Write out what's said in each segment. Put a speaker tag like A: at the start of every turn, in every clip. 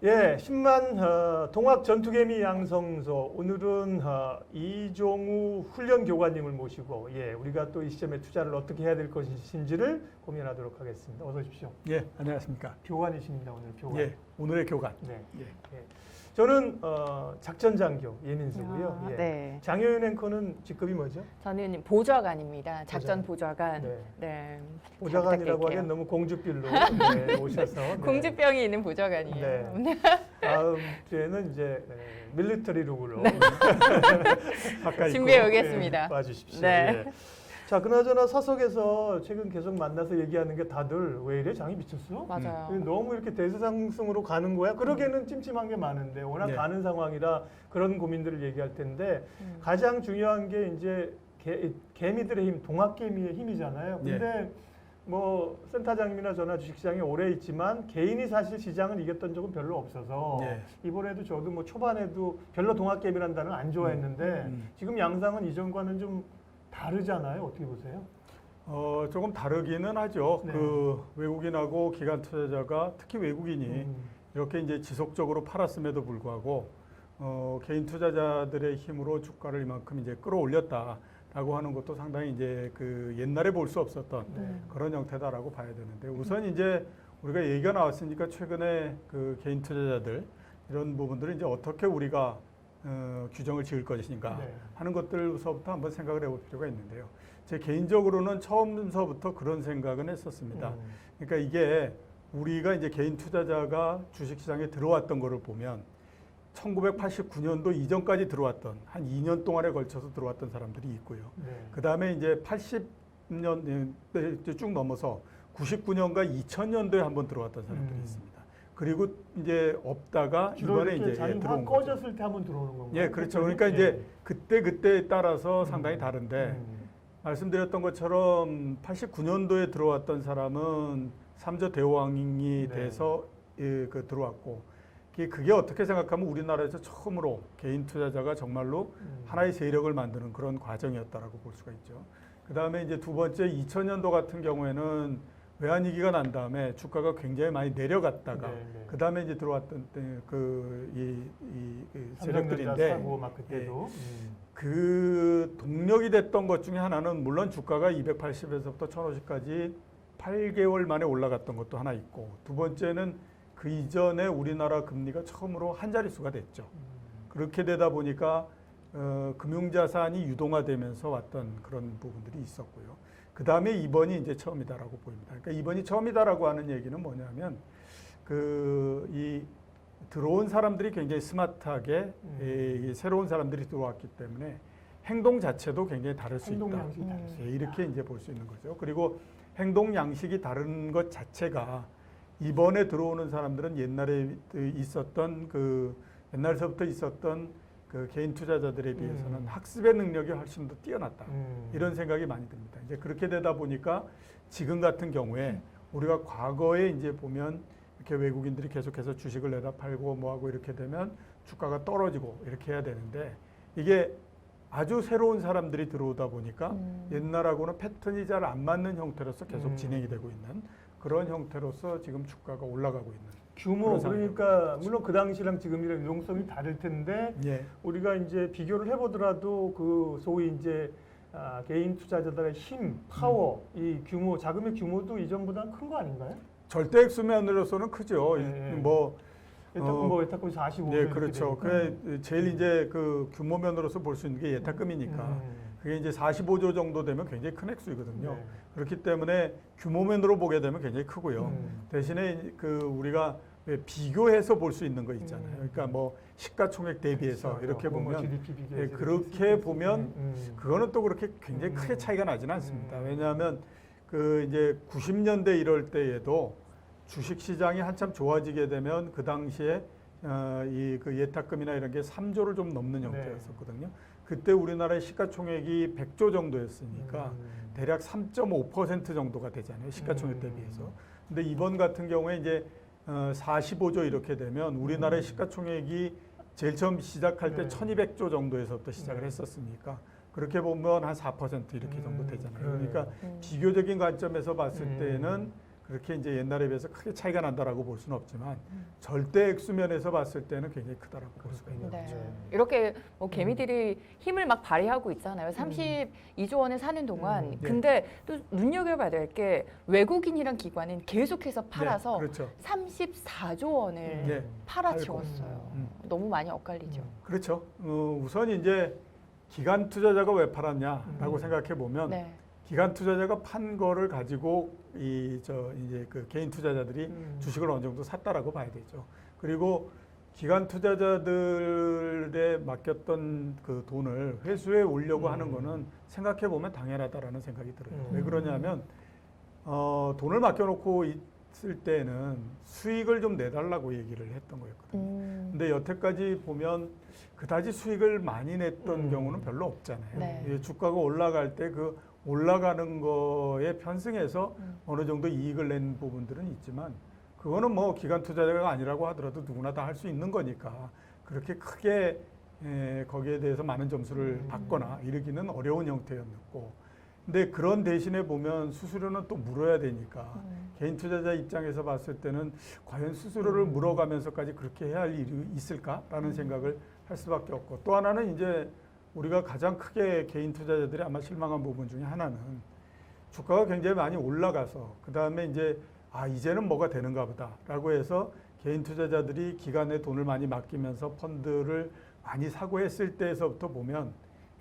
A: 예, 10만 동학 전투개미 양성소 오늘은 이종우 훈련교관님을 모시고 우리가 또 이 시점에 투자를 어떻게 해야 될 것인지를 고민하도록 하겠습니다. 어서 오십시오.
B: 예, 안녕하십니까.
A: 교관이십니다. 오늘 교관.
B: 예, 오늘의 교관.
A: 네.
B: 예.
A: 저는 작전장교 예민수고요. 예.
C: 네.
A: 장효연 앵커는 직급이 뭐죠?
C: 저는 보좌관입니다. 작전 보좌관.
A: 네.
C: 네.
A: 보좌관이라고 하기엔 너무 공주빌로 오셔서 네.
C: 공주병이 있는 보좌관이에요.
A: 네. 다음 주에는 이제 밀리터리 룩으로 가까이
C: 준비해 오겠습니다.
A: 와주십시오.
C: 네.
A: 예. 자, 그나저나 사석에서 최근 계속 만나서 얘기하는 게 다들 왜 이래 장이 미쳤어?
C: 맞아요.
A: 너무 이렇게 대세상승으로 가는 거야? 그러기에는 찜찜한 게 많은데 워낙
B: 네.
A: 가는 상황이라 그런 고민들을 얘기할 텐데 가장 중요한 게 이제 개미들의 힘, 동학개미의 힘이잖아요. 근데 뭐 센터장님이나 저나 주식시장에 오래 있지만 개인이 사실 시장을 이겼던 적은 별로 없어서 이번에도 저도 뭐 초반에도 별로 동학개미라는 단어를 안 좋아했는데 지금 양상은 이전과는 좀 다르잖아요. 어떻게 보세요?
B: 조금 다르기는 하죠.
A: 네.
B: 그 외국인하고 기관 투자자가 특히 외국인이 이렇게 이제 지속적으로 팔았음에도 불구하고 개인 투자자들의 힘으로 주가를 이만큼 이제 끌어올렸다라고 하는 것도 상당히 이제 그 옛날에 볼 수 없었던 그런 형태다라고 봐야 되는데 우선 이제 우리가 얘기가 나왔으니까 최근에 그 개인 투자자들 이런 부분들을 이제 어떻게 우리가 규정을 지을 것인가 하는 것들부터 한번 생각을 해볼 필요가 있는데요. 제 개인적으로는 처음서부터 그런 생각은 했었습니다. 그러니까 이게 우리가 이제 개인 투자자가 주식시장에 들어왔던 거를 보면 1989년도 이전까지 들어왔던 한 2년 동안에 걸쳐서 들어왔던 사람들이 있고요. 그 다음에 이제 80년 쭉 넘어서 99년과 2000년도에 한번 들어왔던 사람들이 있습니다. 그리고 이제 없다가 이번에 이제 들어온 거죠.
A: 꺼졌을 때 한번 들어오는 건가요?
B: 예, 그렇죠. 그러니까 이제 그때에 따라서 상당히 다른데 말씀드렸던 것처럼 89년도에 들어왔던 사람은 삼조 대왕이 돼서 그 들어왔고 그게 어떻게 생각하면 우리나라에서 처음으로 개인 투자자가 정말로 하나의 세력을 만드는 그런 과정이었다라고 볼 수가 있죠. 그 다음에 이제 두 번째 2000년도 같은 경우에는 외환위기가 난 다음에 주가가 굉장히 많이 내려갔다가 그 다음에 이제 들어왔던 이 세력들인데 그 동력이 됐던 것 중에 하나는 물론 주가가 280에서부터 1050까지 8개월 만에 올라갔던 것도 하나 있고 두 번째는 그 이전에 우리나라 금리가 처음으로 한 자릿수가 됐죠. 그렇게 되다 보니까 금융자산이 유동화되면서 왔던 그런 부분들이 있었고요. 그 다음에 이번이 이제 처음이다라고 보입니다. 그러니까 이번이 처음이다라고 하는 얘기는 뭐냐면 이 들어온 사람들이 굉장히 스마트하게 새로운 사람들이 들어왔기 때문에 행동 자체도 굉장히 다를 수 있다. 이렇게 이제 볼 수 있는 거죠. 그리고 행동 양식이 다른 것 자체가 이번에 들어오는 사람들은 옛날에 있었던 옛날서부터 있었던 그 개인 투자자들에 비해서는 학습의 능력이 훨씬 더 뛰어났다. 이런 생각이 많이 듭니다. 이제 그렇게 되다 보니까 지금 같은 경우에 우리가 과거에 이제 보면 이렇게 외국인들이 계속해서 주식을 내다 팔고 뭐하고 이렇게 되면 주가가 떨어지고 이렇게 해야 되는데 이게 아주 새로운 사람들이 들어오다 보니까 옛날하고는 패턴이 잘 안 맞는 형태로서 계속 진행이 되고 있는 그런 형태로서 지금 주가가 올라가고 있는.
A: 규모 그러니까 물론 그 당시랑 지금이랑 유동성이 다를 텐데 우리가 이제 비교를 해보더라도 그 소위 이제 개인 투자자들의 힘, 파워, 이 규모, 자금의 규모도 이전보다 큰 거 아닌가요?
B: 절대 액수면으로서는 크죠. 뭐
A: 예탁금 45조.
B: 네, 그렇죠. 그래 제일 이제 그 규모면으로서 볼 수 있는 게 예탁금이니까 그게 이제 45조 정도 되면 굉장히 큰 액수이거든요. 그렇기 때문에 규모면으로 보게 되면 굉장히 크고요. 대신에 그 우리가 비교해서 볼 수 있는 거 있잖아요. 그러니까 뭐 시가총액 대비해서 이렇게 보면 그렇게 보면 그거는 또 그렇게 굉장히 크게 차이가 나지는 않습니다. 왜냐하면 그 이제 90년대 이럴 때에도 주식 시장이 한참 좋아지게 되면 그 당시에 그 예탁금이나 이런 게 3조를 좀 넘는 형태였었거든요. 그때 우리나라의 시가총액이 100조 정도였으니까 대략 3.5% 정도가 되잖아요. 시가총액 대비해서. 근데 이번 같은 경우에 이제 45조 이렇게 되면 우리나라의 시가총액이 제일 처음 시작할 때 1200조 정도에서부터 시작을 했었으니까 그렇게 보면 한 4% 이렇게 정도 되잖아요. 그러니까 비교적인 관점에서 봤을 때는 그렇게 이제 옛날에 비해서 크게 차이가 난다라고 볼 수는 없지만 절대 액수면에서 봤을 때는 굉장히 크다라고 볼 수가 있는
C: 네.
B: 거죠.
C: 이렇게 뭐 개미들이 힘을 막 발휘하고 있잖아요. 32조 원을 사는 동안.
B: 네.
C: 근데 또 눈여겨봐야 될 게 외국인이란 기관은 계속해서 팔아서
B: 네, 그렇죠.
C: 34조 원을
B: 네.
C: 팔아치웠어요. 너무 많이 엇갈리죠.
B: 그렇죠. 우선 이제 기관 투자자가 왜 팔았냐라고 생각해 보면
C: 네.
B: 기관 투자자가 판 거를 가지고 이제 그 개인 투자자들이 주식을 어느 정도 샀다라고 봐야 되죠. 그리고 기관 투자자들에 맡겼던 그 돈을 회수해 오려고 하는 거는 생각해 보면 당연하다라는 생각이 들어요. 왜 그러냐면 돈을 맡겨놓고 있을 때는 수익을 좀 내달라고 얘기를 했던 거였거든요. 근데 여태까지 보면 그다지 수익을 많이 냈던 경우는 별로 없잖아요.
C: 네.
B: 이 주가가 올라갈 때 그 올라가는 거에 편승해서 어느 정도 이익을 낸 부분들은 있지만 그거는 뭐 기관 투자자가 아니라고 하더라도 누구나 다 할 수 있는 거니까 그렇게 크게 거기에 대해서 많은 점수를 받거나 이르기는 어려운 형태였고 근데 그런 대신에 보면 수수료는 또 물어야 되니까 개인 투자자 입장에서 봤을 때는 과연 수수료를 물어가면서까지 그렇게 해야 할 일이 있을까라는 생각을 할 수밖에 없고 또 하나는 이제 우리가 가장 크게 개인 투자자들이 아마 실망한 부분 중에 하나는 주가가 굉장히 많이 올라가서 그 다음에 이제 이제는 뭐가 되는가 보다라고 해서 개인 투자자들이 기관에 돈을 많이 맡기면서 펀드를 많이 사고 했을 때에서부터 보면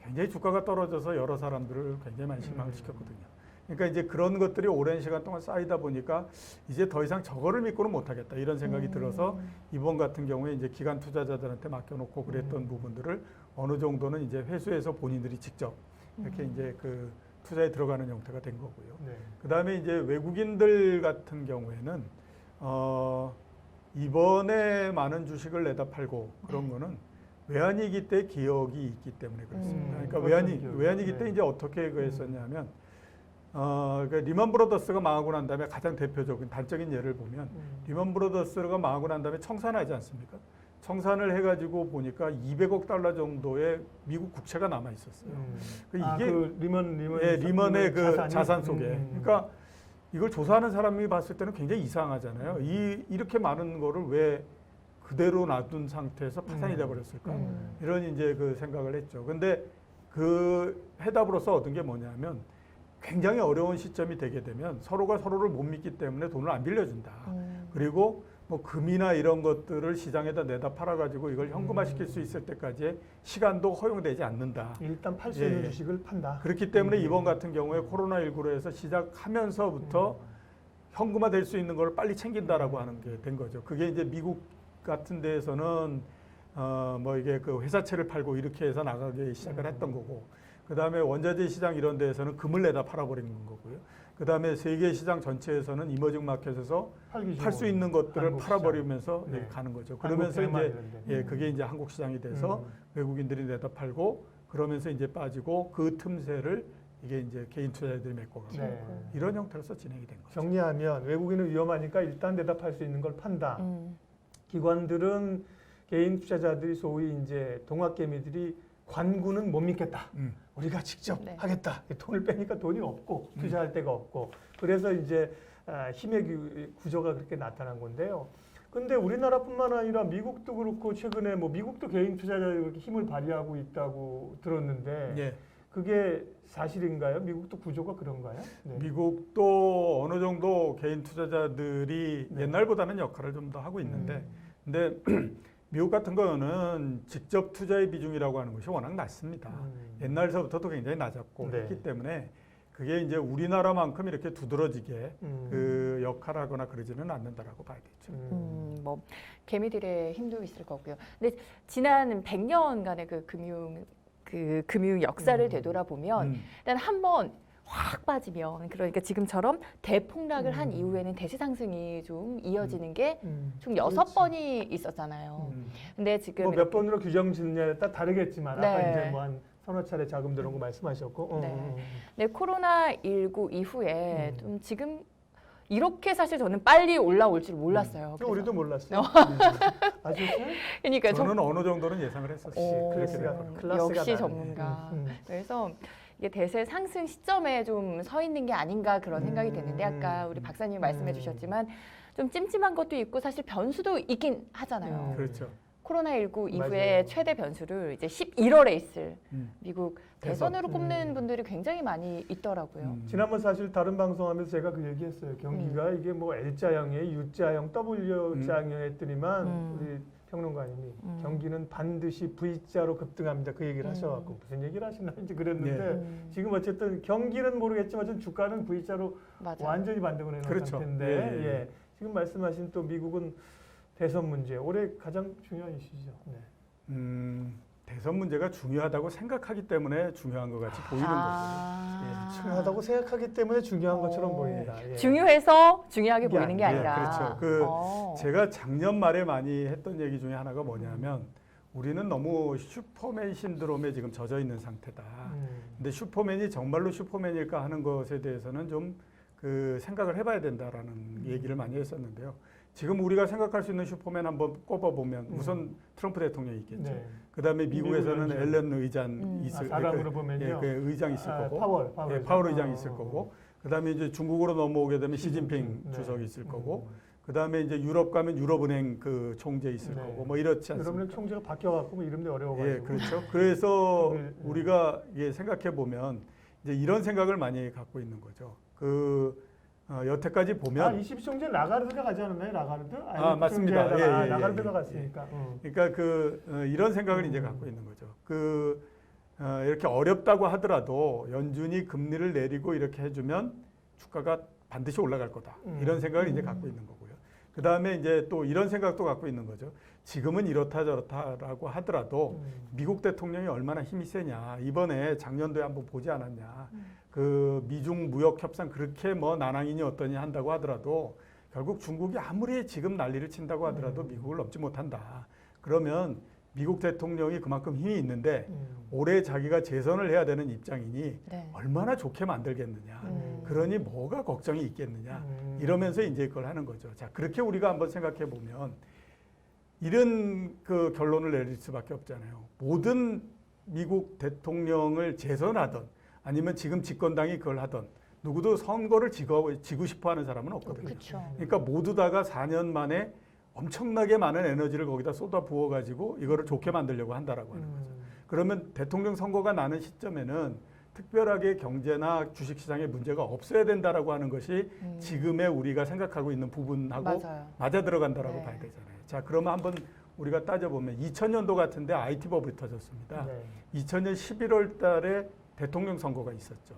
B: 굉장히 주가가 떨어져서 여러 사람들을 굉장히 많이 실망을 시켰거든요. 그러니까 이제 그런 것들이 오랜 시간 동안 쌓이다 보니까 이제 더 이상 저거를 믿고는 못하겠다 이런 생각이 들어서 이번 같은 경우에 이제 기관 투자자들한테 맡겨놓고 그랬던 부분들을 어느 정도는 이제 회수해서 본인들이 직접 이렇게 이제 그 투자에 들어가는 형태가 된 거고요.
A: 네.
B: 그 다음에 이제 외국인들 같은 경우에는 이번에 많은 주식을 내다 팔고 그런 거는 외환위기 때 기억이 있기 때문에 그렇습니다. 그러니까 외환위기 때 이제 어떻게 그랬었냐면 그러니까 리먼 브로더스가 망하고 난 다음에 가장 대표적인 단적인 예를 보면 리먼 브로더스가 망하고 난 다음에 청산하지 않습니까? 청산을 해가지고 보니까 200억 달러 정도의 미국 국채가 남아 있었어요.
A: 이게 그
B: 리먼의 그 자산 속에. 그러니까 이걸 조사하는 사람이 봤을 때는 굉장히 이상하잖아요. 이렇게 많은 거를 왜 그대로 놔둔 상태에서 파산이 돼버렸을까? 이런 이제 그 생각을 했죠. 근데 그 해답으로서 얻은 게 뭐냐면 굉장히 어려운 시점이 되게 되면 서로가 서로를 못 믿기 때문에 돈을 안 빌려준다. 그리고 뭐 금이나 이런 것들을 시장에다 내다 팔아가지고 이걸 현금화시킬 수 있을 때까지 시간도 허용되지 않는다.
A: 일단 팔 수 있는 주식을 판다.
B: 그렇기 때문에 이번 같은 경우에 코로나19로 해서 시작하면서부터 현금화될 수 있는 걸 빨리 챙긴다라고 하는 게 된 거죠. 그게 이제 미국 같은 데에서는 뭐 이게 그 회사채를 팔고 이렇게 해서 나가기 시작을 했던 거고 그 다음에 원자재 시장 이런 데에서는 금을 내다 팔아버리는 거고요. 그 다음에 세계 시장 전체에서는 이머징 마켓에서 팔 수 있는 것들을 팔아버리면서 가는 거죠. 그러면서 이제 그게 이제 한국 시장이 돼서 외국인들이 내다 팔고 그러면서 이제 빠지고 그 틈새를 이게 이제 개인 투자자들이 메꿔가고 이런 형태로서 진행이 된 거죠.
A: 정리하면 외국인은 위험하니까 일단 내다 팔 수 있는 걸 판다. 기관들은 개인 투자자들이 소위 이제 동학개미들이 관구는 못 믿겠다. 우리가 직접 하겠다. 돈을 빼니까 돈이 없고 투자할 데가 없고 그래서 이제 힘의 구조가 그렇게 나타난 건데요. 근데 우리나라뿐만 아니라 미국도 그렇고 최근에 뭐 미국도 개인 투자자들이 그렇게 힘을 발휘하고 있다고 들었는데 그게 사실인가요? 미국도 구조가 그런가요? 네.
B: 미국도 어느 정도 개인 투자자들이 옛날보다는 역할을 좀 더 하고 있는데 근데 미국 같은 거는 직접 투자의 비중이라고 하는 것이 워낙 낮습니다. 옛날서부터도 굉장히 낮았고 그렇기 때문에 그게 이제 우리나라만큼 이렇게 두드러지게 그 역할하거나 그러지는 않는다라고 봐야 되죠.
C: 뭐 개미들의 힘도 있을 거고요. 근데 지난 100년간의 그 금융 역사를 되돌아보면 일단 한번 확 빠지면 그러니까 지금처럼 대폭락을 한 이후에는 대세 상승이 좀 이어지는 게 총 6번이 있었잖아요. 근데 지금
A: 뭐 몇 번으로 규정 짓냐에 따라 다르겠지만 아까 이제 뭐 한 서너 차례 자금 들어온 거 말씀하셨고.
C: 네, 코로나19 이후에 좀 지금 이렇게 사실 저는 빨리 올라올 줄 몰랐어요.
A: 우리도 몰랐어요. 아셨어요?
C: 그러니까
B: 저는 어느 정도는 예상을 했었어요.
C: 역시 전문가. 그래서 이게 대세 상승 시점에 좀 서 있는 게 아닌가 그런 생각이 드는데 아까 우리 박사님이 말씀해 주셨지만 좀 찜찜한 것도 있고 사실 변수도 있긴 하잖아요.
B: 그렇죠.
C: 코로나19 이후에
A: 맞아요.
C: 최대 변수를 이제 11월에 있을 미국
A: 대선.
C: 대선으로 꼽는 분들이 굉장히 많이 있더라고요.
A: 지난번 사실 다른 방송하면서 제가 그 얘기했어요. 경기가 이게 뭐 L자형이에요, U자형, W자형이에요 했더니만 우리 평론가님이 경기는 반드시 V자로 급등합니다. 그 얘기를 하셔갖고 무슨 얘기를 하시나인지 그랬는데 지금 어쨌든 경기는 모르겠지만 좀 주가는 V자로
C: 맞아요.
A: 완전히 반등을 해놓은
B: 그렇죠.
A: 상태인데
B: 예.
A: 예. 지금 말씀하신 또 미국은 대선 문제 올해 가장 중요한 이슈죠. 네.
B: 대선 문제가 중요하다고 생각하기 때문에 중요한 것 같이 보이는 거죠.
A: 중요하다고 생각하기 때문에 중요한 것처럼 보입니다. 예.
C: 중요해서 중요하게
A: 이게
C: 보이는 게
A: 아니에요.
C: 아니라.
B: 그렇죠. 제가 작년 말에 많이 했던 얘기 중에 하나가 뭐냐면 우리는 너무 슈퍼맨 신드롬에 지금 젖어 있는 상태다. 근데 슈퍼맨이 정말로 슈퍼맨일까 하는 것에 대해서는 좀 그 생각을 해봐야 된다라는 얘기를 많이 했었는데요. 지금 우리가 생각할 수 있는 슈퍼맨 한번 꼽아보면 우선 트럼프 대통령이 있겠죠.
A: 네.
B: 그다음에 미국에서는
A: 미국
B: 앨런 의장 있을
A: 사람으로 보면요.
B: 그 의장 있을 거고,
A: 파월
B: 의장 있을 거고, 그다음에 이제 중국으로 넘어오게 되면 시진핑
A: 네.
B: 주석이 있을 거고, 그다음에 이제 유럽 가면 유럽은행 그 총재 있을
A: 네.
B: 거고, 뭐 이렇지 않습니까?
A: 유럽은행 총재가 바뀌어갖고 뭐 이름도 어려워가지고.
B: 예, 그렇죠. 그래서
A: 네.
B: 우리가 생각해 보면 이제 이런 생각을 많이 갖고 있는 거죠. 여태까지 보면
A: 22총재 라가르드가 가지 않았나요? 라가르드?
B: 맞습니다.
A: 총재에다가
B: 예,
A: 라가르드가
B: 예.
A: 갔으니까.
B: 그러니까 이런 생각을 이제 갖고 있는 거죠. 이렇게 어렵다고 하더라도 연준이 금리를 내리고 이렇게 해주면 주가가 반드시 올라갈 거다. 이런 생각을 이제 갖고 있는 거고요. 그 다음에 이제 또 이런 생각도 갖고 있는 거죠. 지금은 이렇다 저렇다라고 하더라도 미국 대통령이 얼마나 힘이 세냐. 이번에 작년도에 한번 보지 않았냐. 그 미중 무역 협상 그렇게 뭐 난항이니 어떠니 한다고 하더라도 결국 중국이 아무리 지금 난리를 친다고 하더라도 미국을 넘지 못한다. 그러면 미국 대통령이 그만큼 힘이 있는데 올해 자기가 재선을 해야 되는 입장이니
C: 네.
B: 얼마나 좋게 만들겠느냐. 그러니 뭐가 걱정이 있겠느냐. 이러면서 이제 그걸 하는 거죠. 자, 그렇게 우리가 한번 생각해 보면 이런 그 결론을 내릴 수밖에 없잖아요. 모든 미국 대통령을 재선하던 아니면 지금 집권당이 그걸 하던 누구도 선거를 지고 싶어 하는 사람은 없거든요.
C: 그렇죠.
B: 그러니까 모두 다가 4년 만에 엄청나게 많은 에너지를 거기다 쏟아 부어가지고 이거를 좋게 만들려고 한다라고 하는 거죠. 그러면 대통령 선거가 나는 시점에는 특별하게 경제나 주식시장에 문제가 없어야 된다라고 하는 것이 지금의 우리가 생각하고 있는 부분하고
C: 맞아요.
B: 맞아 들어간다라고
C: 네.
B: 봐야 되잖아요. 자, 그러면 한번 우리가 따져보면 2000년도 같은데 IT 버블이 터졌습니다.
A: 네.
B: 2000년 11월 달에 대통령 선거가 있었죠.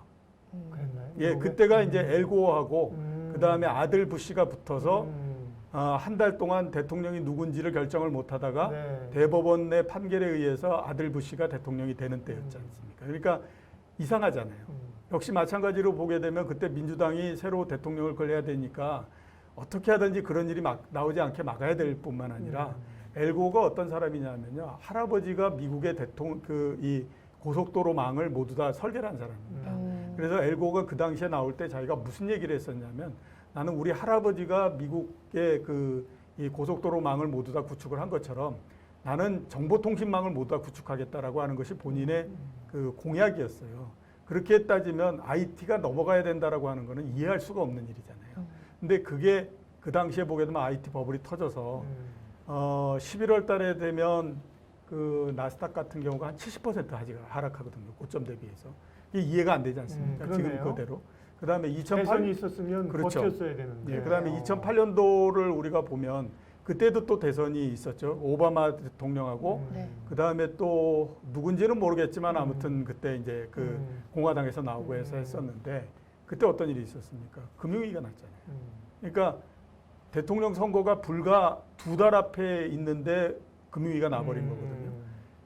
A: 그랬나요?
B: 예, 그때가 이제 엘고어하고 그 다음에 아들 부시가 붙어서 한 달 동안 대통령이 누군지를 결정을 못하다가
A: 네.
B: 대법원의 판결에 의해서 아들 부시가 대통령이 되는 때였지 않습니까? 그러니까 이상하잖아요. 역시 마찬가지로 보게 되면 그때 민주당이 새로 대통령을 걸려야 되니까 어떻게 하든지 그런 일이 나오지 않게 막아야 될 뿐만 아니라 엘고가 어떤 사람이냐면요, 할아버지가 미국의 이 고속도로망을 모두 다 설계를 한 사람입니다. 그래서 엘고가 그 당시에 나올 때 자기가 무슨 얘기를 했었냐면 나는 우리 할아버지가 미국의 이 고속도로망을 모두 다 구축을 한 것처럼 나는 정보통신망을 모두 다 구축하겠다라고 하는 것이 본인의 그 공약이었어요. 그렇게 따지면 IT가 넘어가야 된다라고 하는 것은 이해할 수가 없는 일이잖아요. 근데 그게 그 당시에 보게 되면 IT 버블이 터져서 11월 달에 되면 그 나스닥 같은 경우가 한 70% 하락하거든요. 고점 대비해서. 이게 이해가 안 되지 않습니까? 지금 그대로. 그다음에 2008년
A: 대선이 있었으면
B: 그렇죠.
A: 버텼어야 되는데.
B: 예, 그다음에 2008년도를 우리가 보면 그때도 또 대선이 있었죠. 오바마 대통령하고
C: 네.
B: 그다음에 또 누군지는 모르겠지만 아무튼 그때 이제 그 공화당에서 나오고 해서 했었는데 그때 어떤 일이 있었습니까? 금융위기가 났잖아요. 그러니까 대통령 선거가 불과 2달 앞에 있는데 금융위기가 나버린 거거든요.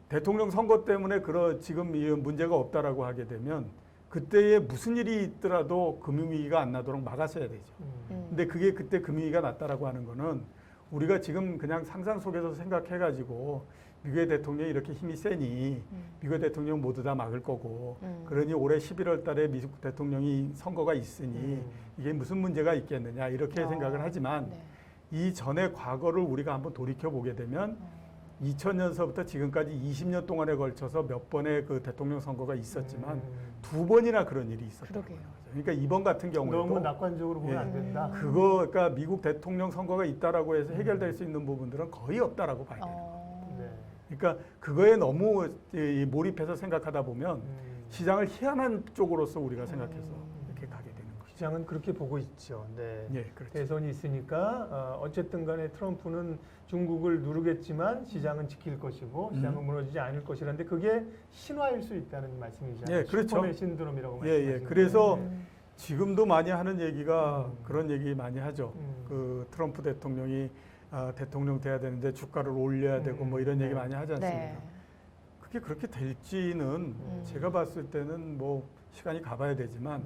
B: 대통령 선거 때문에 지금 이 문제가 없다라고 하게 되면 그때에 무슨 일이 있더라도 금융위기가 안 나도록 막았어야 되죠. 근데 그게 그때 금융위기가 났다라고 하는 거는 우리가 지금 그냥 상상 속에서 생각해가지고 미국의 대통령이 이렇게 힘이 세니 미국의 대통령 모두 다 막을 거고 그러니 올해 11월 달에 미국 대통령이 선거가 있으니 이게 무슨 문제가 있겠느냐 이렇게 생각을 하지만
C: 네.
B: 이 전의 과거를 우리가 한번 돌이켜 보게 되면 2000년서부터 지금까지 20년 동안에 걸쳐서 몇 번의 그 대통령 선거가 있었지만 2번이나 그런 일이 있었다.
C: 그러게요.
B: 그러니까 이번 같은 경우에도
A: 너무 낙관적으로 보면
B: 예.
A: 안 된다.
B: 그러니까 미국 대통령 선거가 있다라고 해서 해결될 수 있는 부분들은 거의 없다라고 봐야 돼요.
A: 네.
B: 그러니까 그거에 너무 몰입해서 생각하다 보면 시장을 희한한 쪽으로서 우리가 생각해서 이렇게 가게 되는 거죠.
A: 시장은 그렇게 보고 있죠. 네.
B: 예, 그렇죠.
A: 대선이 있으니까 어쨌든 간에 트럼프는 중국을 누르겠지만 시장은 지킬 것이고 시장은 무너지지 않을 것이라는데 그게 신화일 수 있다는 말씀이잖아요.
B: 예, 그렇죠.
A: 슈퍼맨 신드롬이라고
B: 예, 예.
A: 말씀하시는
B: 그래서
A: 거예요.
B: 지금도 많이 하는 얘기가 그런 얘기 많이 하죠.
A: 음.
B: 그 트럼프 대통령이 대통령 돼야 되는데 주가를 올려야 되고 뭐 이런 얘기 많이 하지 않습니까?
C: 네.
B: 그게 그렇게 될지는 제가 봤을 때는 뭐 시간이 가봐야 되지만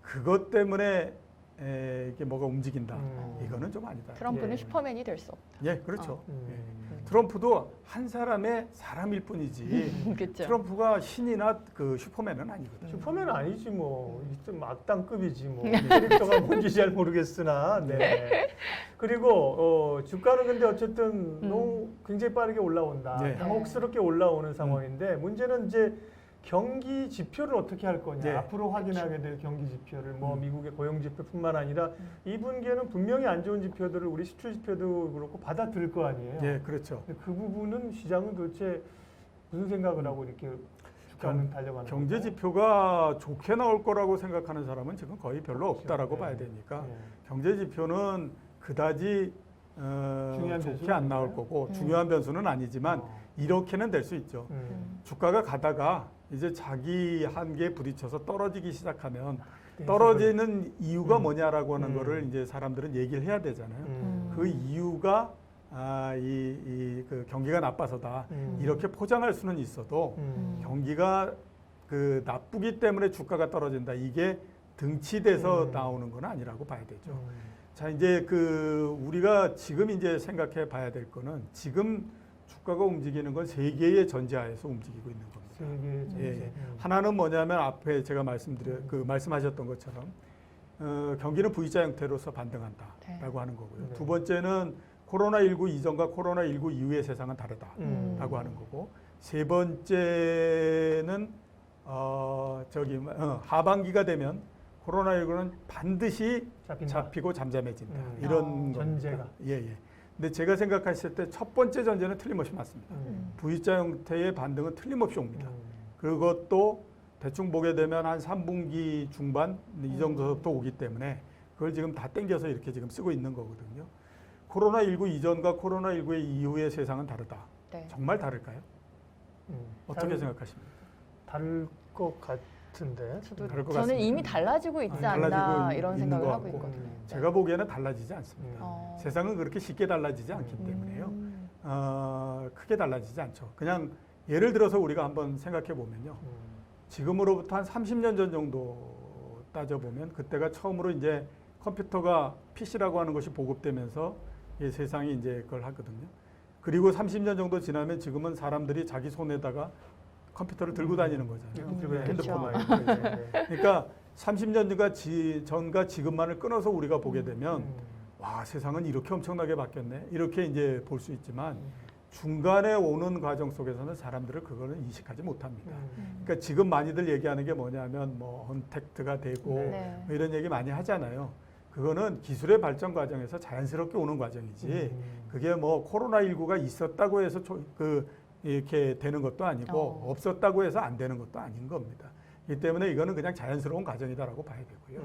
B: 그것 때문에 이게 뭐가 움직인다. 이거는 좀 아니다.
C: 트럼프는
A: 예.
C: 슈퍼맨이 될 수 없다.
B: 예, 그렇죠.
A: 음.
B: 예. 트럼프도 한 사람의 사람일 뿐이지
C: 그렇죠.
B: 트럼프가 신이나 그 슈퍼맨은 아니거든요.
A: 슈퍼맨은 아니지 뭐. 좀 악당급이지 뭐. 캐릭터가 뭔지 잘 모르겠으나. 네. 그리고 주가는 근데 어쨌든 너무 굉장히 빠르게 올라온다.
B: 네.
A: 당혹스럽게 올라오는 상황인데 문제는 이제 경기 지표를 어떻게 할 거냐.
B: 네.
A: 앞으로 확인하게 될 경기 지표를 뭐 미국의 고용 지표뿐만 아니라 2분기에는 분명히 안 좋은 지표들을 우리 수출 지표도 그렇고 받아들일 거 아니에요.
B: 예, 그렇죠.
A: 근데 그 부분은 시장은 도대체 무슨 생각을 하고 이렇게 주가는 달려가는
B: 경제
A: 거고?
B: 지표가 좋게 나올 거라고 생각하는 사람은 지금 거의 별로
A: 그렇죠.
B: 없다라고
A: 네.
B: 봐야 되니까
A: 네.
B: 경제 지표는 그다지
A: 중요한
B: 좋게
A: 변수는
B: 안 나올
A: 아닌가요?
B: 거고 중요한 변수는 아니지만 이렇게는 될 수 있죠. 주가가 가다가 이제 자기 한계에 부딪혀서 떨어지기 시작하면 떨어지는 이유가 뭐냐라고 하는 거를 이제 사람들은 얘기를 해야 되잖아요. 그 이유가 그 경기가 나빠서다 이렇게 포장할 수는 있어도 경기가 그 나쁘기 때문에 주가가 떨어진다 이게 등치돼서 나오는 건 아니라고 봐야 되죠. 자 이제 그 우리가 지금 이제 생각해 봐야 될 거는 지금 주가가 움직이는 건 세 개의 전제하에서 움직이고 있는 겁니다. 예. 하나는 뭐냐면 앞에 제가 말씀하셨던 것처럼 경기는 V자 형태로서 반등한다라고 하는 거고요.
A: 네.
B: 두 번째는 코로나19 이전과 코로나19 이후의 세상은 다르다라고 하는 거고 세 번째는 하반기가 되면 코로나19는 반드시 잡히고 잠잠해진다. 이런
A: 전제가.
B: 겁니다. 예, 예. 근데 제가 생각했을 때 첫 번째 전제는 틀림없이 맞습니다. V자 형태의 반등은 틀림없이 옵니다. 그것도 대충 보게 되면 한 3분기 중반 이 정도부터 오기 때문에 그걸 지금 다 땡겨서 이렇게 지금 쓰고 있는 거거든요. 코로나19 이전과 코로나19 이후의 세상은 다르다.
C: 네.
B: 정말 다를까요? 어떻게 생각하십니까?
A: 다를 것 같은데.
C: 저도
B: 다를 것
C: 저는
B: 같습니다.
C: 이미 달라지고 있지
B: 달라지고
C: 않나 이런
B: 있는
C: 생각을
B: 것
C: 하고
B: 같고.
C: 있거든요.
B: 제가 보기에는 달라지지 않습니다.
C: 어.
B: 세상은 그렇게 쉽게 달라지지 않기 때문에요. 크게 달라지지 않죠. 그냥 예를 들어서 우리가 한번 생각해 보면요. 지금으로부터 한 30년 전 정도 따져보면 그때가 처음으로 이제 컴퓨터가 PC라고 하는 것이 보급되면서 이 세상이 이제 그걸 하거든요. 그리고 30년 정도 지나면 지금은 사람들이 자기 손에다가 컴퓨터를 들고 다니는 거잖아요. 핸드폰을. 그러니까 30년 전과 지금만을 끊어서 우리가 보게 되면 와 세상은 이렇게 엄청나게 바뀌었네. 이렇게 이제 볼 수 있지만 중간에 오는 과정 속에서는 사람들을 그거는 인식하지 못합니다. 그러니까 지금 많이들 얘기하는 게 뭐냐면 뭐 언택트가 되고
C: 네.
B: 뭐 이런 얘기 많이 하잖아요. 그거는 기술의 발전 과정에서 자연스럽게 오는 과정이지. 그게 뭐 코로나19가 있었다고 해서 이렇게 되는 것도 아니고 없었다고 해서 안 되는 것도 아닌 겁니다. 이 때문에 이거는 그냥 자연스러운 과정이다라고 봐야 되고요.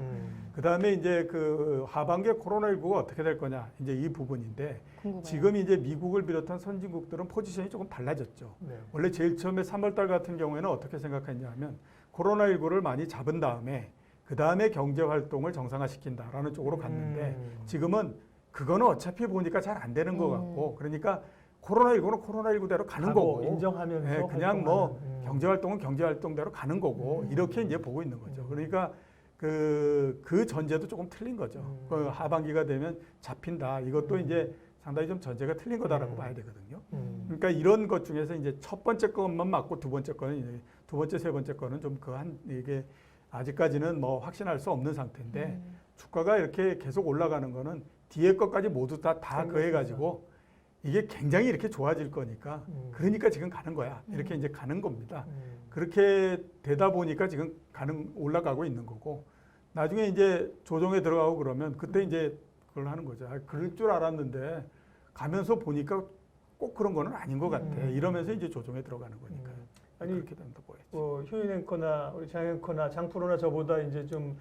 B: 그다음에 이제 그 하반기에 코로나19가 어떻게 될 거냐 이제 이 부분인데
C: 궁금해요.
B: 지금 이제 미국을 비롯한 선진국들은 포지션이 조금 달라졌죠.
A: 네.
B: 원래 제일 처음에 3월달 같은 경우에는 어떻게 생각했냐면 코로나19를 많이 잡은 다음에 그 다음에 경제 활동을 정상화시킨다라는 쪽으로 갔는데 지금은 그거는 어차피 보니까 잘 안 되는 것 같고 그러니까 코로나19는 코로나19대로 가는 거고
A: 인정하면서
B: 네, 그냥 뭐
A: 활동하는,
B: 경제 활동은 경제 활동대로 가는 거고 이렇게 이제 보고 있는 거죠. 그러니까 그 전제도 조금 틀린 거죠. 그 하반기가 되면 잡힌다. 이것도 이제 상당히 좀 전제가 틀린 거다라고 봐야 되거든요. 그러니까 이런 것 중에서 이제 첫 번째 것만 맞고 두 번째 거는 이제 두 번째, 세 번째 거는 좀 이게 아직까지는 뭐 확신할 수 없는 상태인데 주가가 이렇게 계속 올라가는 거는 뒤에 것까지 모두 다 그해 가지고 이게 굉장히 이렇게 좋아질 거니까 그러니까 지금 가는 거야. 이렇게 이제 가는 겁니다. 그렇게 되다 보니까 지금 올라가고 있는 거고 나중에 이제 조정에 들어가고 그러면 그때 이제 그걸 하는 거죠. 아, 그럴 줄 알았는데 가면서 보니까 꼭 그런 거는 아닌 것 같아. 이러면서 이제 조정에 들어가는 거니까요.
A: 아니
B: 그렇게 된다 보야지.
A: 효인 앵커나 우리 장 앵커나 장 프로나 저보다 이제 좀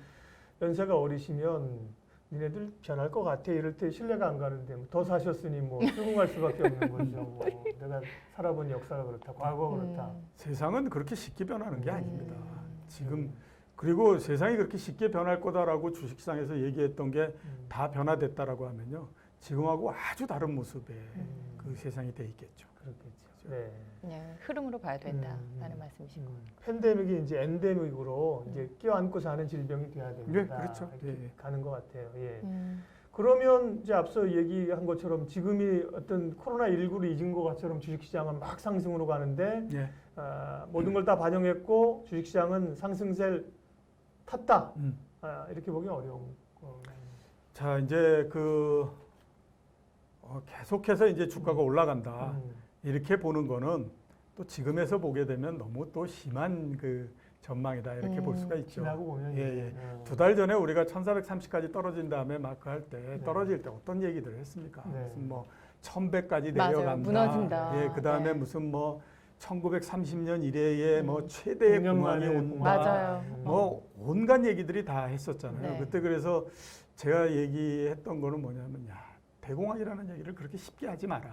A: 연세가 어리시면 니네들 변할 것 같아 이럴 때 신뢰가 안 가는데 더 사셨으니 뭐 수긍할 수밖에 없는 거죠. 뭐 내가 살아본 역사가 그렇다, 과거가 그렇다.
B: 세상은 그렇게 쉽게 변하는 게 아닙니다. 지금 그리고 세상이 그렇게 쉽게 변할 거다라고 주식시장에서 얘기했던 게 다 변화됐다라고 하면요. 지금하고 아주 다른 모습의 그 세상이 돼 있겠죠.
A: 그렇겠죠. 네.
C: 네, 흐름으로 봐야 된다라는 말씀이신 거예요.
A: 팬데믹이 이제 엔데믹으로 이제 껴안고 사는 질병이 돼야 됩니다.
B: 예, 그렇죠.
A: 이렇게 가는 것 같아요. 예.
C: 음.
A: 그러면 이제 앞서 얘기한 것처럼 지금이 어떤 코로나19를 잊은 것처럼 주식시장은 막 상승으로 가는데
B: 예.
A: 모든 걸 다 반영했고 주식시장은 상승세를 탔다.
B: 음.
A: 이렇게 보기 어려운.
B: 자 이제 계속해서 이제 주가가 올라간다. 이렇게 보는 거는 또 지금에서 보게 되면 너무 또 심한 그 전망이다 이렇게 볼 수가 있죠.
A: 지나고 보면
B: 예. 2달 전에 우리가 1430까지 떨어진 다음에 마크 할 때 떨어질 때 어떤 얘기들을 했습니까?
A: 네.
B: 무슨 뭐 1100까지
C: 맞아요.
B: 내려간다.
C: 무너진다.
B: 예, 그다음에
C: 네.
B: 무슨 뭐 1930년 이래에 뭐 최대의
A: 100년
B: 공황이
A: 만에
B: 온다.
C: 맞아요.
B: 뭐 온갖 얘기들이 다 했었잖아요.
C: 네.
B: 그때 그래서 제가 얘기했던 거는 뭐냐면 대공황이라는 얘기를 그렇게 쉽게 하지 마라.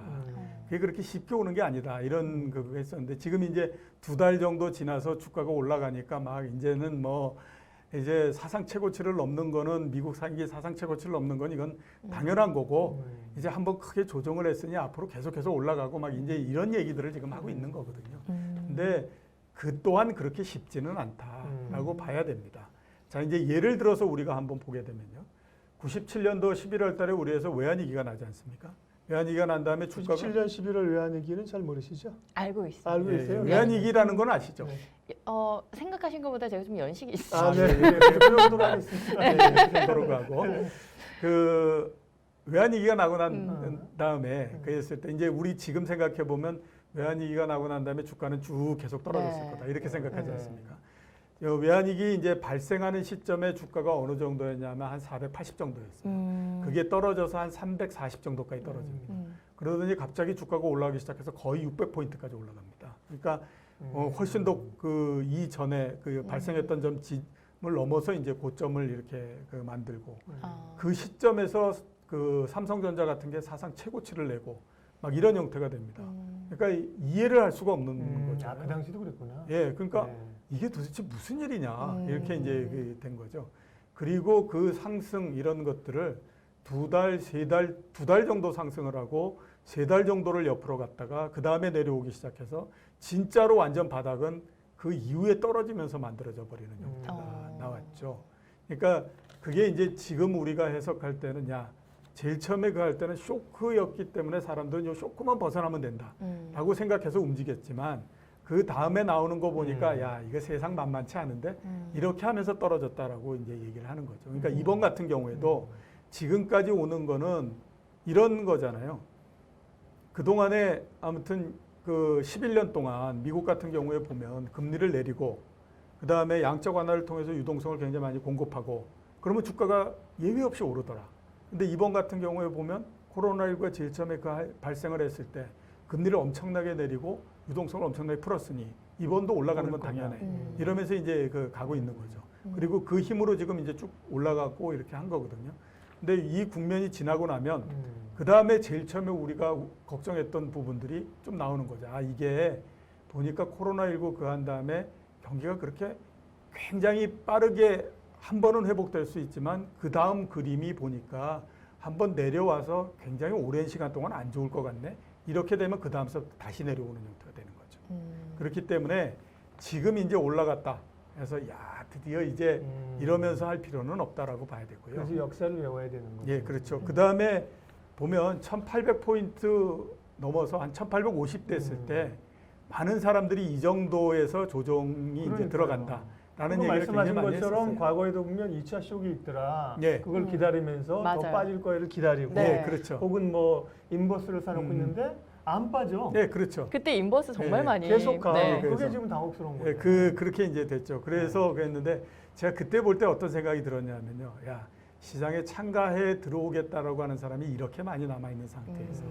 B: 그게 그렇게 쉽게 오는 게 아니다. 이런 그거 했었는데 지금 이제 2달 정도 지나서 주가가 올라가니까 막 이제는 뭐 이제 사상 최고치를 넘는 거는 미국 상기 사상 최고치를 넘는 건 이건 당연한 거고 이제 한번 크게 조정을 했으니 앞으로 계속해서 올라가고 막 이제 이런 얘기들을 지금 하고 있는 거거든요. 근데 그 또한 그렇게 쉽지는 않다라고 봐야 됩니다. 자, 이제 예를 들어서 우리가 한번 보게 되면요. 97년도 11월 달에 우리에서 외환위기가 나지 않습니까? 외환위기가 난 다음에 주가가
A: 97년 11월 외환위기는 잘 모르시죠?
C: 알고 있습니다.
A: 알고 있어요?
B: 외환위기라는 건 아시죠?
A: 네.
C: 생각하신 것보다 제가 좀 연식이 있어요.
A: 아, 네. 그 정도만 있습니다.
B: 네, 그 정도로 가고 그 외환위기가 나고 난 다음에 그랬을 때 이제 우리 지금 생각해 보면 외환위기가 나고 난 다음에 주가는 쭉 계속 떨어졌을
C: 네.
B: 거다 이렇게 생각하지 않습니까? 외환위기 이제 발생하는 시점에 주가가 어느 정도였냐면 한 480 정도였어요. 그게 떨어져서 한 340 정도까지 떨어집니다. 그러더니 갑자기 주가가 올라가기 시작해서 거의 600포인트까지 올라갑니다. 그러니까 훨씬 더 그 이전에 그 발생했던 점을 넘어서 이제 고점을 이렇게 만들고 그 시점에서 그 삼성전자 같은 게 사상 최고치를 내고 막 이런 형태가 됩니다. 그러니까 이해를 할 수가 없는 거죠.
A: 그 당시도 그랬구나.
B: 예, 그러니까 이게 도대체 무슨 일이냐 이렇게 이제 된 거죠. 그리고 그 상승 이런 것들을 2달, 3달, 2달 정도 상승을 하고 3달 정도를 옆으로 갔다가 그 다음에 내려오기 시작해서 진짜로 완전 바닥은 그 이후에 떨어지면서 만들어져 버리는 형태가 나왔죠. 그러니까 그게 이제 지금 우리가 해석할 때는 제일 처음에 그 할 때는 쇼크였기 때문에 사람들은 요 쇼크만 벗어나면 된다라고 생각해서 움직였지만 그 다음에 나오는 거 보니까 이거 세상 만만치 않은데 이렇게 하면서 떨어졌다라고 이제 얘기를 하는 거죠. 그러니까 이번 같은 경우에도 지금까지 오는 거는 이런 거잖아요. 그동안에 아무튼 그 11년 동안 미국 같은 경우에 보면 금리를 내리고 그다음에 양적 완화를 통해서 유동성을 굉장히 많이 공급하고 그러면 주가가 예외 없이 오르더라. 근데 이번 같은 경우에 보면 코로나19가 제일 처음에 발생을 했을 때 금리를 엄청나게 내리고 유동성을 엄청나게 풀었으니 이번도 올라가는 건 당연해. 이러면서 이제 가고 있는 거죠. 그리고 그 힘으로 지금 이제 쭉 올라가고 이렇게 한 거거든요. 근데 이 국면이 지나고 나면 그 다음에 제일 처음에 우리가 걱정했던 부분들이 좀 나오는 거죠. 이게 보니까 코로나19 그 한 다음에 경기가 그렇게 굉장히 빠르게 한 번은 회복될 수 있지만 그 다음 그림이 보니까 한번 내려와서 굉장히 오랜 시간 동안 안 좋을 것 같네. 이렇게 되면 그 다음서 다시 내려오는 형태가 되는 거죠. 그렇기 때문에 지금 이제 올라갔다. 그래서 드디어 이제 이러면서 할 필요는 없다라고 봐야 되고요.
A: 그래서 역사를 외워야 되는 거죠.
B: 예, 그렇죠. 그 다음에 보면 1800포인트 넘어서 한 1850 됐을 때 많은 사람들이 이 정도에서 조정이 이제 들어간다. 라는 얘기를 굉장히
A: 말씀하신
B: 많이
A: 것처럼
B: 했었어요.
A: 과거에도 보면 2차 쇼크 있더라.
B: 예.
A: 그걸 기다리면서 더
C: 맞아요.
A: 빠질 거를 기다리고
C: 네.
B: 네, 그렇죠.
A: 혹은 뭐 인버스를 사놓고
B: 음.
A: 있는데 안 빠져.
B: 네, 그렇죠.
C: 그때 인버스 정말
B: 네,
C: 많이
A: 계속 가.
C: 네.
B: 그래서.
A: 그게 지금 당혹스러운
B: 예,
A: 거예요.
B: 그렇게 이제 됐죠. 그래서 그랬는데 제가 그때 볼 때 어떤 생각이 들었냐면요. 야, 시장에 참가해 들어오겠다라고 하는 사람이 이렇게 많이 남아 있는 상태에서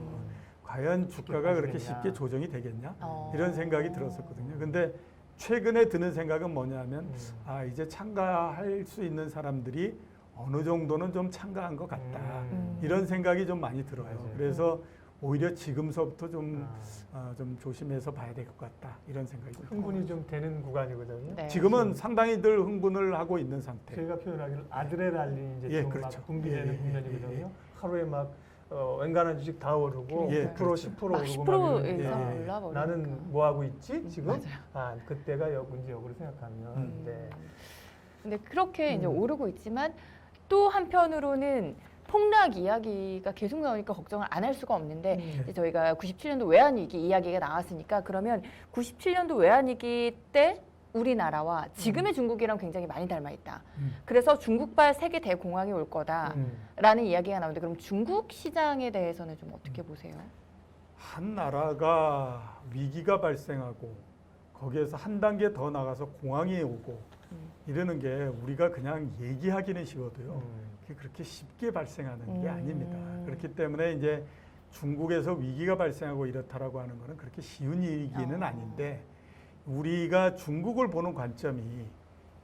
B: 과연 주가가 그렇게
A: 빠지겠냐.
B: 쉽게 조정이 되겠냐?
C: 어.
B: 이런 생각이 들었었거든요. 근데 최근에 드는 생각은 뭐냐면 아, 이제 참가할 수 있는 사람들이 어느 정도는 좀 참가한 것 같다. 이런 생각이 좀 많이 들어요.
A: 맞아요.
B: 그래서 오히려 지금서부터 좀
A: 아,
B: 좀 조심해서 봐야 될 것 같다. 이런 생각이 좀
A: 흥분이 좀 되는 구간이거든요.
C: 네.
B: 지금은 상당히들 흥분을 하고 있는 상태.
A: 저희가 표현하기를 아드레날린이 이제
B: 예,
A: 지금
B: 그렇죠.
A: 막 분비되는
B: 예, 예,
A: 국면이거든요.
B: 예, 예.
A: 하루에 막 웬간한 주식 다 오르고
B: 예,
A: 9%
B: 그렇죠.
A: 10%
C: 막
A: 오르고
C: 10%
A: 막
C: 이상
A: 이러는데
B: 예, 예.
C: 올라버리니까.
A: 나는 뭐 하고 있지 지금?
C: 맞아요.
A: 아 그때가 문제 역으로 생각하면 네.
C: 근데 그렇게 이제
A: 음.
C: 오르고 있지만 또 한편으로는 폭락 이야기가 계속 나오니까 걱정을 안 할 수가 없는데 이제 저희가 97년도 외환위기 이야기가 나왔으니까 그러면 97년도 외환위기 때 우리나라와 지금의 중국이랑 굉장히 많이 닮아 있다. 그래서 중국발 세계 대공황이 올 거다라는 이야기가 나오는데 그럼 중국 시장에 대해서는 좀 어떻게 보세요?
B: 한 나라가 위기가 발생하고 거기에서 한 단계 더 나가서 공황이 오고 이러는 게 우리가 그냥 얘기하기는 쉬워도요. 그게 그렇게 쉽게 발생하는 게 아닙니다. 그렇기 때문에 이제 중국에서 위기가 발생하고 이렇다라고 하는 거는 그렇게 쉬운 얘기는 아닌데 우리가 중국을 보는 관점이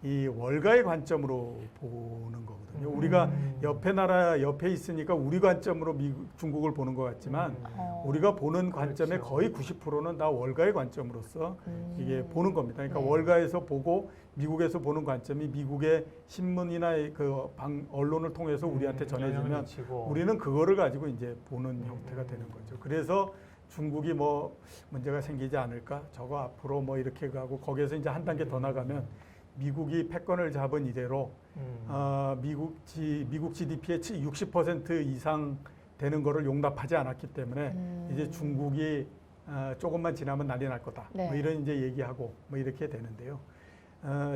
B: 이 월가의 관점으로 보는 거거든요. 우리가 옆에 나라 옆에 있으니까 우리 관점으로 중국을 보는 것 같지만 우리가 보는 관점의
A: 그렇죠.
B: 거의 90%는 다 월가의 관점으로서 이게 보는 겁니다. 그러니까
C: 네.
B: 월가에서 보고 미국에서 보는 관점이 미국의 신문이나 그 언론을 통해서 우리한테 전해지면 우리는 그거를 가지고 이제 보는 형태가 되는 거죠. 그래서 중국이 뭐 문제가 생기지 않을까? 저거 앞으로 뭐 이렇게 가고 거기에서 이제 한 단계 더 나가면 미국이 패권을 잡은 이대로 미국 GDP의 60% 이상 되는 거를 용납하지 않았기 때문에 이제 중국이 조금만 지나면 난리 날 거다.
C: 네.
B: 뭐 이런 이제 얘기하고 뭐 이렇게 되는데요.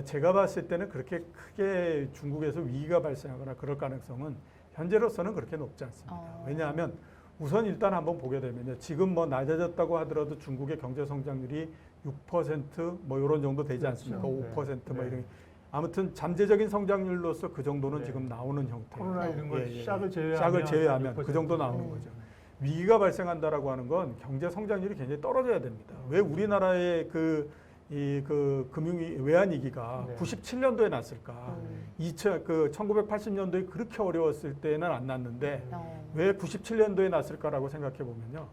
B: 제가 봤을 때는 그렇게 크게 중국에서 위기가 발생하거나 그럴 가능성은 현재로서는 그렇게 높지 않습니다. 왜냐하면 우선 일단 한번 보게 되면요. 지금 뭐 낮아졌다고 하더라도 중국의 경제 성장률이 6%뭐 이런 정도 되지 않습니까?
A: 그렇죠.
B: 5% 뭐
A: 네.
B: 이런. 아무튼 잠재적인 성장률로서 그 정도는
A: 네.
B: 지금 나오는 형태.
A: 코로나 이런 걸
B: 예, 예.
A: 샥을 제외하면,
B: 샥을 제외하면 그 정도
A: 6%.
B: 나오는 거죠. 위기가 발생한다라고 하는 건 경제 성장률이 굉장히 떨어져야 됩니다. 왜 우리나라의 그 금융 외환위기가
A: 네.
B: 97년도에 났을까? 1980년도에 그렇게 어려웠을 때는 안 났는데 왜 97년도에 났을까라고 생각해 보면요.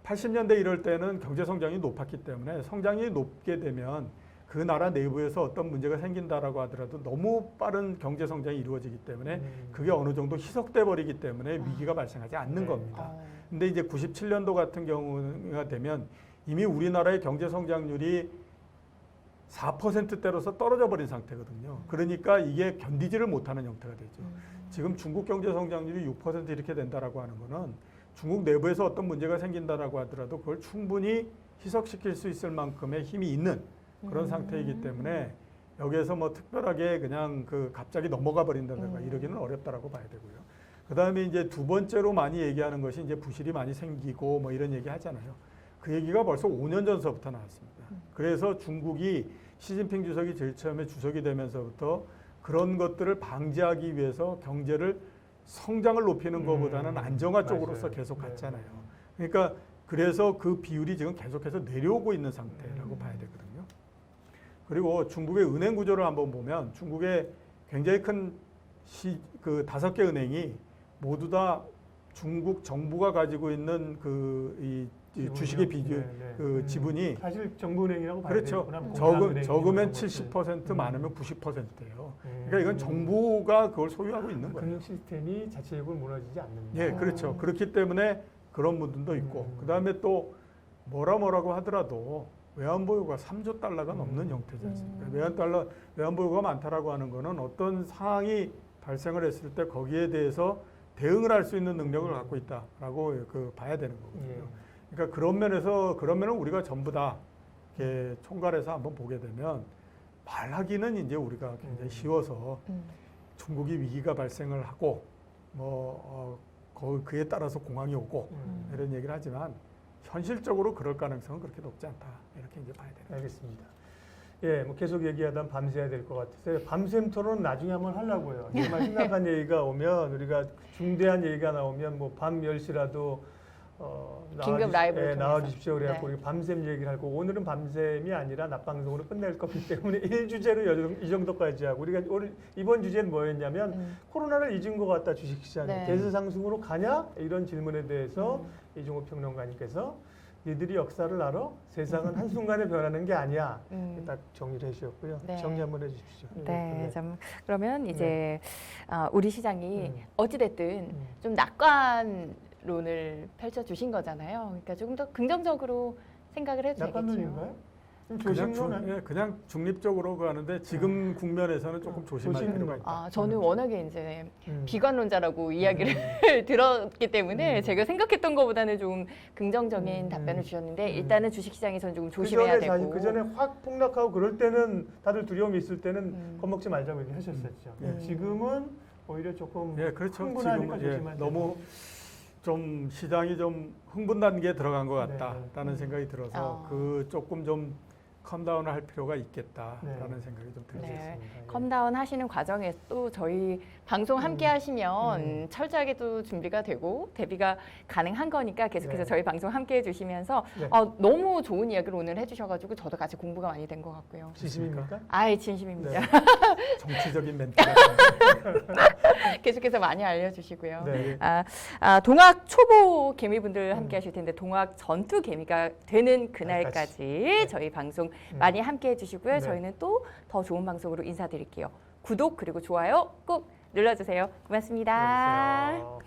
B: 80년대 이럴 때는 경제 성장이 높았기 때문에 성장이 높게 되면 그 나라 내부에서 어떤 문제가 생긴다라고 하더라도 너무 빠른 경제 성장이 이루어지기 때문에 그게 어느 정도 희석돼 버리기 때문에 위기가 발생하지 않는
A: 네.
B: 겁니다. 근데 이제 97년도 같은 경우가 되면 이미 우리나라의 경제 성장률이 4%대로서 떨어져 버린 상태거든요. 그러니까 이게 견디지를 못하는 형태가 되죠. 지금 중국 경제 성장률이 6% 이렇게 된다라고 하는 거는 중국 내부에서 어떤 문제가 생긴다라고 하더라도 그걸 충분히 희석시킬 수 있을 만큼의 힘이 있는 그런 상태이기 때문에 여기에서 뭐 특별하게 그냥 갑자기 넘어가 버린다든가 이러기는 어렵다라고 봐야 되고요. 그다음에 이제 두 번째로 많이 얘기하는 것이 이제 부실이 많이 생기고 뭐 이런 얘기 하잖아요. 그 얘기가 벌써 5년 전서부터 나왔습니다. 그래서 중국이 시진핑 주석이 제일 처음에 주석이 되면서부터 그런 것들을 방지하기 위해서 경제를 성장을 높이는 것보다는 안정화 쪽으로서
A: 맞아요.
B: 계속
A: 네.
B: 갔잖아요. 그러니까 그래서 그 비율이 지금 계속해서 내려오고 있는 상태라고 봐야 되거든요. 그리고 중국의 은행 구조를 한번 보면 중국의 굉장히 큰 5개 은행이 모두 다 중국 정부가 가지고 있는 이 주식의 비중, 지분이
A: 사실 정부은행이라고 봐야
B: 그렇죠.
A: 되겠구나.
B: 적으면 70%, 많으면 90%예요. 그러니까 이건 정부가 그걸 소유하고 있는 거예요.
A: 금융 시스템이 자체적으로 무너지지 않는다.
B: 예, 그렇죠. 그렇기 때문에 그런 부분도 있고, 그다음에 또 뭐라고 하더라도 외환보유가 3조 달러가 넘는 형태지 않습니까? 외환보유가 많다라고 하는 거는 어떤 상황이 발생을 했을 때 거기에 대해서 대응을 할 수 있는 능력을 갖고 있다라고 봐야 되는 거거든요.
A: 예.
B: 그러니까 그런 면은 우리가 전부 다 이렇게 총괄해서 한번 보게 되면 말하기는 이제 우리가 굉장히 쉬워서 중국이 위기가 발생을 하고 그에 따라서 공황이 오고 이런 얘기를 하지만 현실적으로 그럴 가능성은 그렇게 높지 않다. 이렇게 이제 봐야 됩니다.
A: 알겠습니다. 예, 뭐 계속 얘기하다 밤새야 될 것 같아서 밤샘 토론 나중에 한번 하려고요. 정말 심각한 얘기가 오면 우리가 중대한 얘기가 나오면 뭐 밤 10시라도
C: 긴급 라이브를 통해서.
A: 나와주십시오. 그래갖고 우리 밤샘 얘기를 하고 오늘은 밤샘이 아니라 낮방송으로 끝낼 거기 때문에 1주제로 이 정도까지 하고 우리가 오늘 이번 주제는 뭐였냐면 코로나를 잊은 것 같다 주식시장이
C: 네.
A: 대세 상승으로 가냐 이런 질문에 대해서 이종호 평론가님께서 니들이 역사를 알아? 세상은 한순간에 변하는 게 아니야. 딱 정리를 해주셨고요.
C: 네.
A: 정리 한번 해주십시오.
C: 네, 좀 그러면 이제 우리 시장이
A: 음.
C: 어찌됐든 좀 낙관론을 펼쳐주신 거잖아요. 그러니까 조금 더 긍정적으로 생각을 해도 되겠죠.
A: 낙관론인가요? 조심론은
B: 그냥 중립적으로 가는데 지금 국면에서는 조금 조심할
A: 조심은
B: 필요가 있다.
C: 저는 워낙에 이제 비관론자라고 이야기를 들었기 때문에 제가 생각했던 것보다는 좀 긍정적인 답변을 주셨는데 일단은 주식시장에서는 조금 조심해야 되고.
A: 그 전에 확 폭락하고 그럴 때는 다들 두려움이 있을 때는 겁먹지 말자고 얘기하셨었죠. 지금은 오히려 조금
B: 그렇죠.
A: 흥분하니까
B: 지금은
A: 조심하자.
B: 너무 좀 시장이 좀 흥분 단계에 들어간 것 같다라는 생각이 들어서 그 조금 좀 컴다운을 할 필요가 있겠다라는 생각이 좀 들었습니다.
C: 네. 컴다운 하시는 과정에 또 저희 방송 함께 하시면 철저하게 또 준비가 되고 대비가 가능한 거니까 계속해서 저희 방송 함께 해주시면서 너무 좋은 이야기를 오늘 해주셔가지고 저도 같이 공부가 많이 된 것 같고요.
A: 진심입니까?
C: 아이 진심입니다.
A: 네.
B: 정치적인 멘트가
C: 계속해서 많이 알려주시고요.
A: 네.
C: 동학 초보 개미분들 함께 하실 텐데 동학 전투 개미가 되는 그날까지 저희 방송 많이 함께 해주시고요. 저희는 또 더 좋은 방송으로 인사드릴게요. 구독 그리고 좋아요 꼭 눌러주세요. 고맙습니다.
A: 눌러주세요.